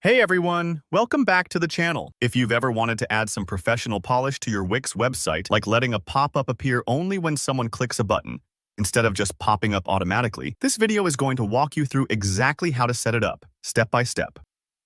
Hey everyone, welcome back to the channel. If you've ever wanted to add some professional polish to your Wix website, like letting a pop-up appear only when someone clicks a button, instead of just popping up automatically, this video is going to walk you through exactly how to set it up, step by step.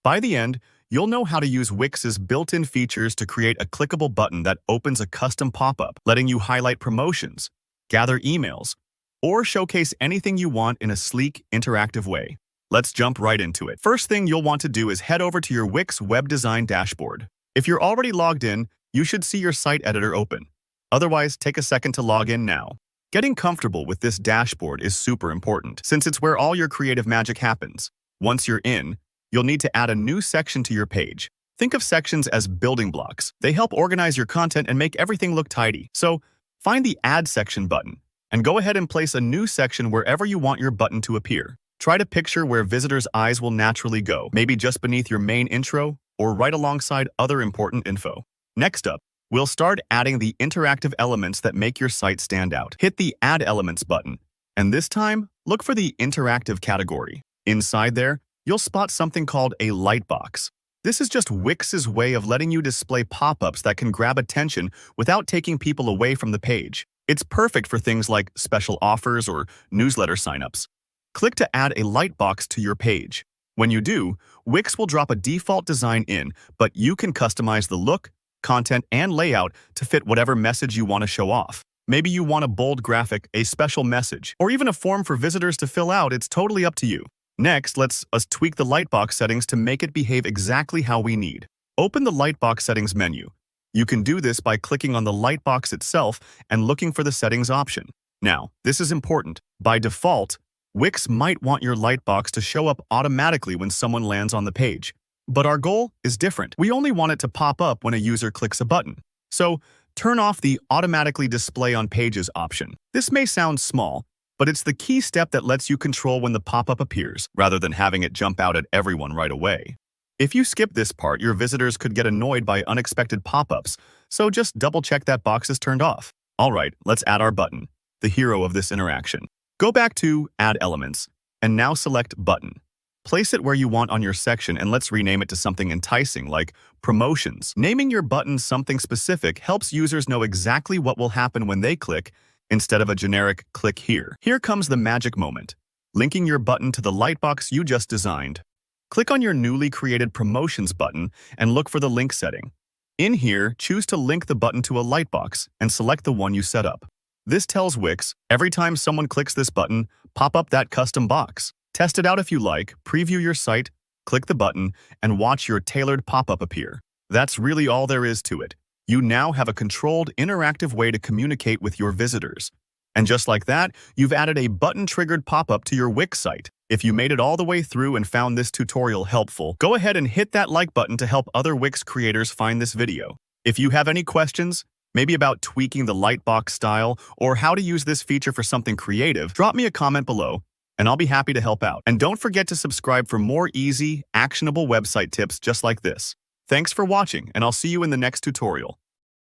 By the end, you'll know how to use Wix's built-in features to create a clickable button that opens a custom pop-up, letting you highlight promotions, gather emails, or showcase anything you want in a sleek, interactive way. Let's jump right into it. First thing you'll want to do is head over to your Wix web design dashboard. If you're already logged in, you should see your site editor open. Otherwise, take a second to log in now. Getting comfortable with this dashboard is super important, since it's where all your creative magic happens. Once you're in, you'll need to add a new section to your page. Think of sections as building blocks. They help organize your content and make everything look tidy. So, find the Add Section button, and go ahead and place a new section wherever you want your button to appear. Try to picture where visitors' eyes will naturally go, maybe just beneath your main intro or right alongside other important info. Next up, we'll start adding the interactive elements that make your site stand out. Hit the Add Elements button, and this time, look for the Interactive category. Inside there, you'll spot something called a lightbox. This is just Wix's way of letting you display pop-ups that can grab attention without taking people away from the page. It's perfect for things like special offers or newsletter signups. Click to add a lightbox to your page. When you do, Wix will drop a default design in, but you can customize the look, content, and layout to fit whatever message you want to show off. Maybe you want a bold graphic, a special message, or even a form for visitors to fill out. It's totally up to you. Next, let's tweak the lightbox settings to make it behave exactly how we need. Open the lightbox settings menu. You can do this by clicking on the lightbox itself and looking for the settings option. Now, this is important. By default, Wix might want your lightbox to show up automatically when someone lands on the page. But our goal is different. We only want it to pop up when a user clicks a button. So, turn off the Automatically Display on Pages option. This may sound small, but it's the key step that lets you control when the pop-up appears, rather than having it jump out at everyone right away. If you skip this part, your visitors could get annoyed by unexpected pop-ups, so just double-check that box is turned off. Alright, let's add our button, the hero of this interaction. Go back to Add Elements, and now select Button. Place it where you want on your section, and let's rename it to something enticing like Promotions. Naming your button something specific helps users know exactly what will happen when they click, instead of a generic click here. Here comes the magic moment, linking your button to the lightbox you just designed. Click on your newly created Promotions button and look for the link setting. In here, choose to link the button to a lightbox and select the one you set up. This tells Wix, every time someone clicks this button, pop up that custom box. Test it out if you like, preview your site, click the button, and watch your tailored pop-up appear. That's really all there is to it. You now have a controlled, interactive way to communicate with your visitors. And just like that, you've added a button-triggered pop-up to your Wix site. If you made it all the way through and found this tutorial helpful, go ahead and hit that like button to help other Wix creators find this video. If you have any questions, maybe about tweaking the lightbox style, or how to use this feature for something creative, drop me a comment below, and I'll be happy to help out. And don't forget to subscribe for more easy, actionable website tips just like this. Thanks for watching, and I'll see you in the next tutorial.